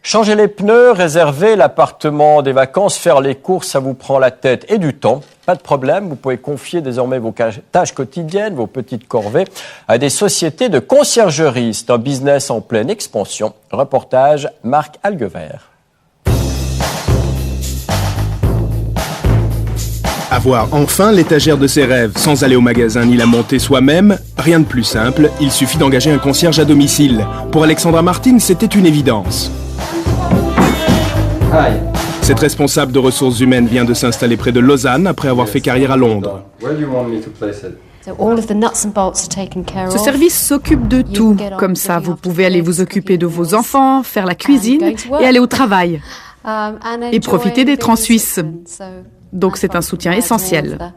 Changer les pneus, réserver l'appartement des vacances, faire les courses, ça vous prend la tête et du temps. Pas de problème, vous pouvez confier désormais vos tâches quotidiennes, vos petites corvées, à des sociétés de conciergerie. C'est un business en pleine expansion. Reportage Marc Alguevert. Avoir enfin l'étagère de ses rêves sans aller au magasin ni la monter soi-même, rien de plus simple, il suffit d'engager un concierge à domicile. Pour Alexandra Martin, c'était une évidence. Cette responsable de ressources humaines vient de s'installer près de Lausanne après avoir fait carrière à Londres. Ce service s'occupe de tout. Comme ça, vous pouvez aller vous occuper de vos enfants, faire la cuisine et aller au travail. Et profiter d'être en Suisse. Donc c'est un soutien essentiel.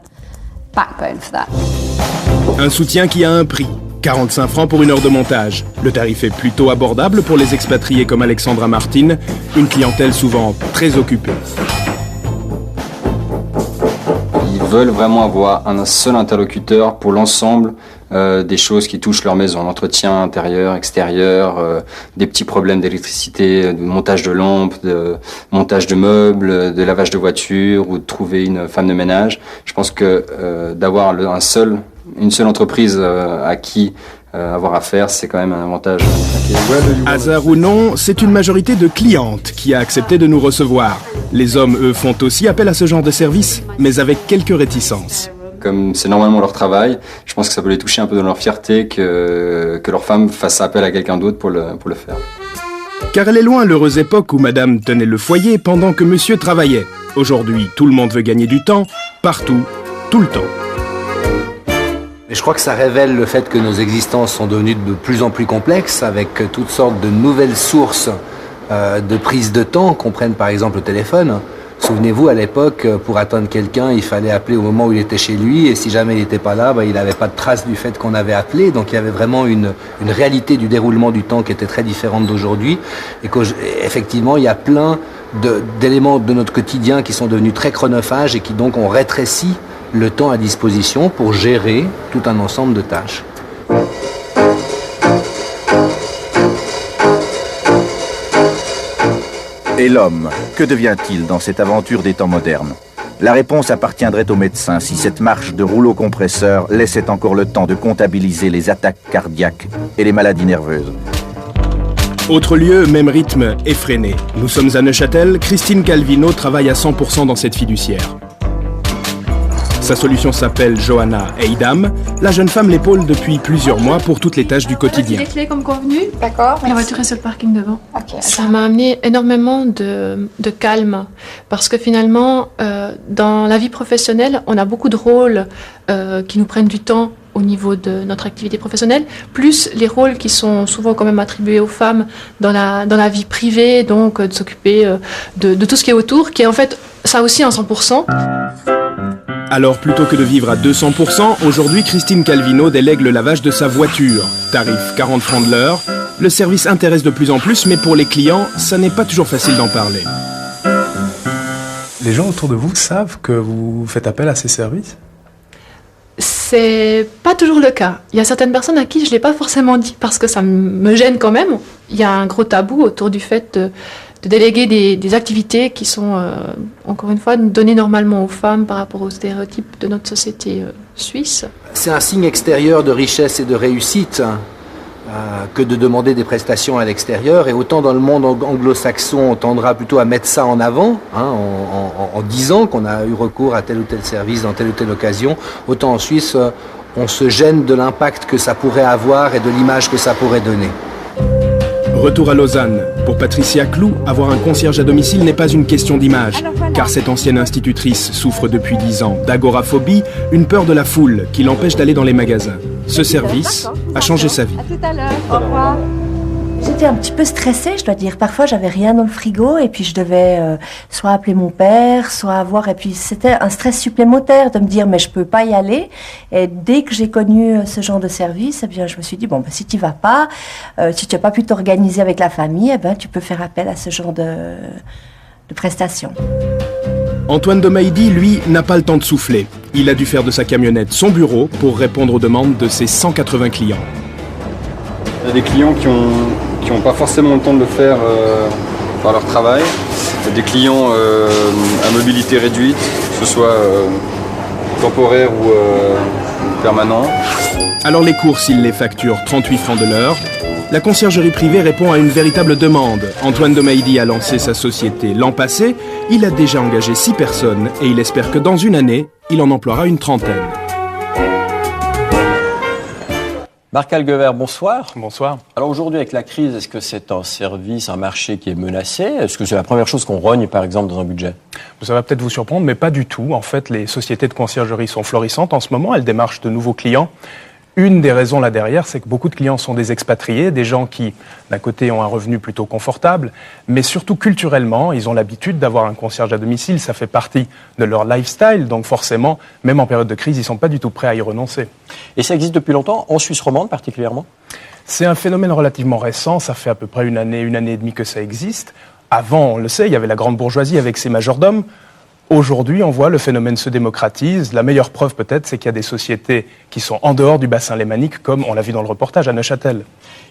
Un soutien qui a un prix. 45 francs pour une heure de montage. Le tarif est plutôt abordable pour les expatriés comme Alexandra Martin, une clientèle souvent très occupée. Ils veulent vraiment avoir un seul interlocuteur pour l'ensemble des choses qui touchent leur maison. L'entretien intérieur, extérieur, des petits problèmes d'électricité, de montage de lampes, de montage de meubles, de lavage de voitures ou de trouver une femme de ménage. Je pense que d'avoir une seule entreprise à qui avoir affaire, c'est quand même un avantage. Hasard ou non, c'est une majorité de clientes qui a accepté de nous recevoir. Les hommes, eux, font aussi appel à ce genre de service, mais avec quelques réticences. Comme c'est normalement leur travail, je pense que ça peut les toucher un peu dans leur fierté que leur femme fasse appel à quelqu'un d'autre pour le faire. Car elle est loin l'heureuse époque où madame tenait le foyer pendant que monsieur travaillait. Aujourd'hui, tout le monde veut gagner du temps, partout, tout le temps. Et je crois que ça révèle le fait que nos existences sont devenues de plus en plus complexes, avec toutes sortes de nouvelles sources de prise de temps, qu'on prenne par exemple le téléphone. Souvenez-vous, à l'époque, pour attendre quelqu'un, il fallait appeler au moment où il était chez lui, et si jamais il n'était pas là, il n'avait pas de trace du fait qu'on avait appelé. Donc il y avait vraiment une réalité du déroulement du temps qui était très différente d'aujourd'hui, et qu'effectivement, il y a plein d'éléments de notre quotidien qui sont devenus très chronophages et qui donc ont rétréci le temps à disposition pour gérer tout un ensemble de tâches. Et l'homme, que devient-il dans cette aventure des temps modernes? La réponse appartiendrait aux médecins si cette marche de rouleau compresseur laissait encore le temps de comptabiliser les attaques cardiaques et les maladies nerveuses. Autre lieu, même rythme, effréné. Nous sommes à Neuchâtel, Christine Calvino travaille à 100% dans cette fiduciaire. Sa solution s'appelle Johanna Eidam. La jeune femme l'épaule depuis plusieurs mois pour toutes les tâches du quotidien. Les clés comme convenu. D'accord. La voiture est sur le parking devant. Okay. Ça m'a amené énormément de calme parce que finalement, dans la vie professionnelle, on a beaucoup de rôles qui nous prennent du temps au niveau de notre activité professionnelle, plus les rôles qui sont souvent quand même attribués aux femmes dans la vie privée, donc de s'occuper de tout ce qui est autour, qui est en fait ça aussi en 100%. Alors, plutôt que de vivre à 200%, aujourd'hui, Christine Calvino délègue le lavage de sa voiture. Tarif 40 francs de l'heure. Le service intéresse de plus en plus, mais pour les clients, ça n'est pas toujours facile d'en parler. Les gens autour de vous savent que vous faites appel à ces services ? C'est pas toujours le cas. Il y a certaines personnes à qui je ne l'ai pas forcément dit parce que ça me gêne quand même. Il y a un gros tabou autour du fait de déléguer des activités qui sont, encore une fois, données normalement aux femmes par rapport aux stéréotypes de notre société suisse. C'est un signe extérieur de richesse et de réussite que de demander des prestations à l'extérieur. Et autant dans le monde anglo-saxon, on tendra plutôt à mettre ça en avant, en disant qu'on a eu recours à tel ou tel service dans telle ou telle occasion, autant en Suisse, on se gêne de l'impact que ça pourrait avoir et de l'image que ça pourrait donner. Retour à Lausanne. Pour Patricia Clou, avoir un concierge à domicile n'est pas une question d'image, car cette ancienne institutrice souffre depuis 10 ans d'agoraphobie, une peur de la foule qui l'empêche d'aller dans les magasins. Ce service a changé sa vie. À tout à l'heure. Au revoir. J'étais un petit peu stressée, je dois dire. Parfois, j'avais rien dans le frigo et puis je devais soit appeler mon père, soit avoir... Et puis, c'était un stress supplémentaire de me dire, mais je peux pas y aller. Et dès que j'ai connu ce genre de service, eh bien, je me suis dit, bon, si tu vas pas, si tu n'as pas pu t'organiser avec la famille, eh ben, tu peux faire appel à ce genre de prestations. Antoine Domaïdi, lui, n'a pas le temps de souffler. Il a dû faire de sa camionnette son bureau pour répondre aux demandes de ses 180 clients. Il y a des clients qui ont pas forcément le temps de le faire par leur travail. Il y a des clients à mobilité réduite, que ce soit temporaire ou permanent. Alors les courses, ils les facturent 38 francs de l'heure. La conciergerie privée répond à une véritable demande. Antoine de Maïdy a lancé sa société l'an passé. Il a déjà engagé 6 personnes et il espère que dans une année, il en emploiera une trentaine. Marc Alguevert, bonsoir. Bonsoir. Alors aujourd'hui, avec la crise, est-ce que c'est un service, un marché qui est menacé? Est-ce que c'est la première chose qu'on rogne, par exemple, dans un budget? Ça va peut-être vous surprendre, mais pas du tout. En fait, les sociétés de conciergerie sont florissantes en ce moment. Elles démarchent de nouveaux clients. Une des raisons là derrière, c'est que beaucoup de clients sont des expatriés, des gens qui, d'un côté, ont un revenu plutôt confortable, mais surtout culturellement, ils ont l'habitude d'avoir un concierge à domicile, ça fait partie de leur lifestyle, donc forcément, même en période de crise, ils ne sont pas du tout prêts à y renoncer. Et ça existe depuis longtemps, en Suisse romande particulièrement? C'est un phénomène relativement récent, ça fait à peu près une année et demie que ça existe. Avant, on le sait, il y avait la grande bourgeoisie avec ses majordomes. Aujourd'hui, on voit le phénomène se démocratise. La meilleure preuve peut-être, c'est qu'il y a des sociétés qui sont en dehors du bassin lémanique, comme on l'a vu dans le reportage à Neuchâtel.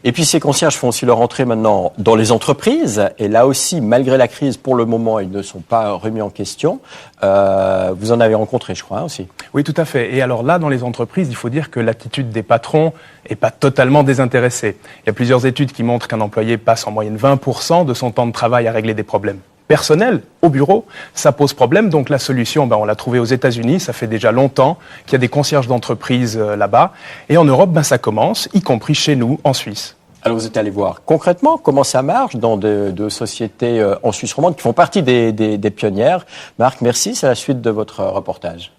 Et puis ces concierges font aussi leur entrée maintenant dans les entreprises. Et là aussi, malgré la crise, pour le moment, ils ne sont pas remis en question. Vous en avez rencontré, je crois, aussi. Oui, tout à fait. Et alors là, dans les entreprises, il faut dire que l'attitude des patrons n'est pas totalement désintéressée. Il y a plusieurs études qui montrent qu'un employé passe en moyenne 20% de son temps de travail à régler des problèmes personnel au bureau, ça pose problème. Donc la solution, on l'a trouvée aux États-Unis. Ça fait déjà longtemps qu'il y a des concierges d'entreprise là-bas. Et en Europe, ça commence, y compris chez nous, en Suisse. Alors vous êtes allé voir concrètement comment ça marche dans deux sociétés en Suisse romande qui font partie des pionnières. Marc, merci. C'est la suite de votre reportage.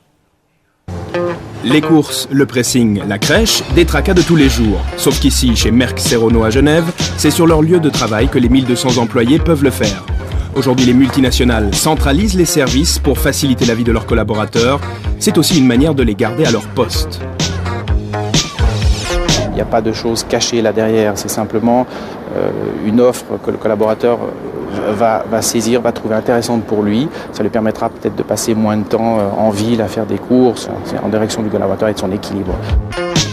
Les courses, le pressing, la crèche, des tracas de tous les jours. Sauf qu'ici, chez Merck Serono à Genève, c'est sur leur lieu de travail que les 1200 employés peuvent le faire. Aujourd'hui, les multinationales centralisent les services pour faciliter la vie de leurs collaborateurs. C'est aussi une manière de les garder à leur poste. Il n'y a pas de choses cachées là derrière, c'est simplement une offre que le collaborateur va saisir, va trouver intéressante pour lui. Ça lui permettra peut-être de passer moins de temps en ville à faire des courses, en direction du collaborateur et de son équilibre.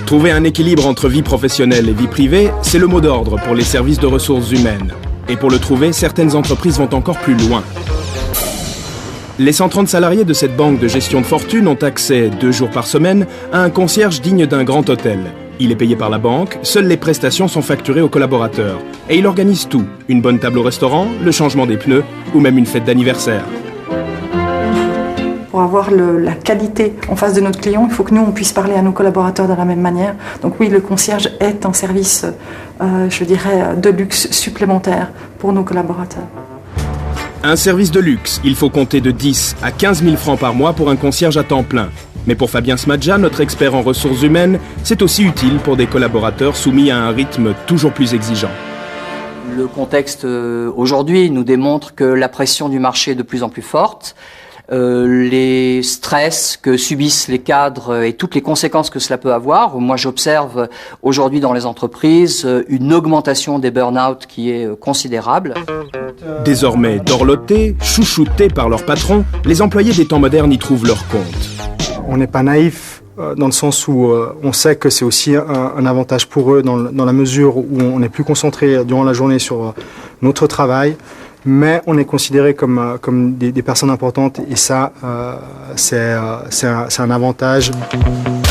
Trouver un équilibre entre vie professionnelle et vie privée, c'est le mot d'ordre pour les services de ressources humaines. Et pour le trouver, certaines entreprises vont encore plus loin. Les 130 salariés de cette banque de gestion de fortune ont accès 2 jours par semaine à un concierge digne d'un grand hôtel. Il est payé par la banque, seules les prestations sont facturées aux collaborateurs. Et il organise tout, une bonne table au restaurant, le changement des pneus ou même une fête d'anniversaire. Pour avoir la qualité en face de notre client, il faut que nous, on puisse parler à nos collaborateurs de la même manière. Donc oui, le concierge est un service, je dirais, de luxe supplémentaire pour nos collaborateurs. Un service de luxe, il faut compter de 10 à 15 000 francs par mois pour un concierge à temps plein. Mais pour Fabien Smadja, notre expert en ressources humaines, c'est aussi utile pour des collaborateurs soumis à un rythme toujours plus exigeant. Le contexte aujourd'hui nous démontre que la pression du marché est de plus en plus forte. Les stress que subissent les cadres et toutes les conséquences que cela peut avoir. Moi, j'observe aujourd'hui dans les entreprises une augmentation des burn-out qui est considérable. Désormais dorlotés, chouchoutés par leur patron, les employés des temps modernes y trouvent leur compte. On n'est pas naïf dans le sens où on sait que c'est aussi un avantage pour eux dans la mesure où on est plus concentré durant la journée sur notre travail. Mais on est considéré comme des personnes importantes et ça, c'est un avantage.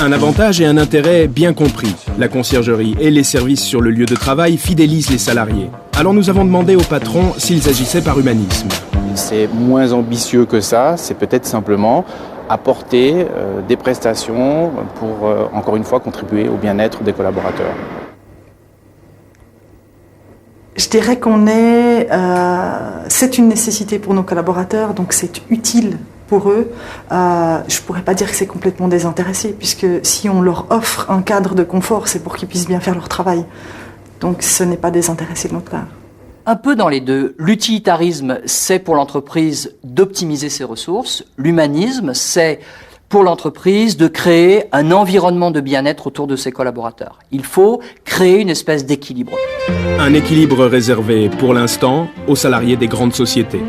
Un avantage et un intérêt bien compris. La conciergerie et les services sur le lieu de travail fidélisent les salariés. Alors nous avons demandé aux patrons s'ils agissaient par humanisme. C'est moins ambitieux que ça, c'est peut-être simplement apporter des prestations pour, encore une fois, contribuer au bien-être des collaborateurs. Je dirais c'est une nécessité pour nos collaborateurs, donc c'est utile pour eux. Je ne pourrais pas dire que c'est complètement désintéressé, puisque si on leur offre un cadre de confort, c'est pour qu'ils puissent bien faire leur travail. Donc ce n'est pas désintéressé de notre part. Un peu dans les deux. L'utilitarisme, c'est pour l'entreprise d'optimiser ses ressources. L'humanisme, c'est pour l'entreprise de créer un environnement de bien-être autour de ses collaborateurs. Il faut créer une espèce d'équilibre. Un équilibre réservé, pour l'instant, aux salariés des grandes sociétés.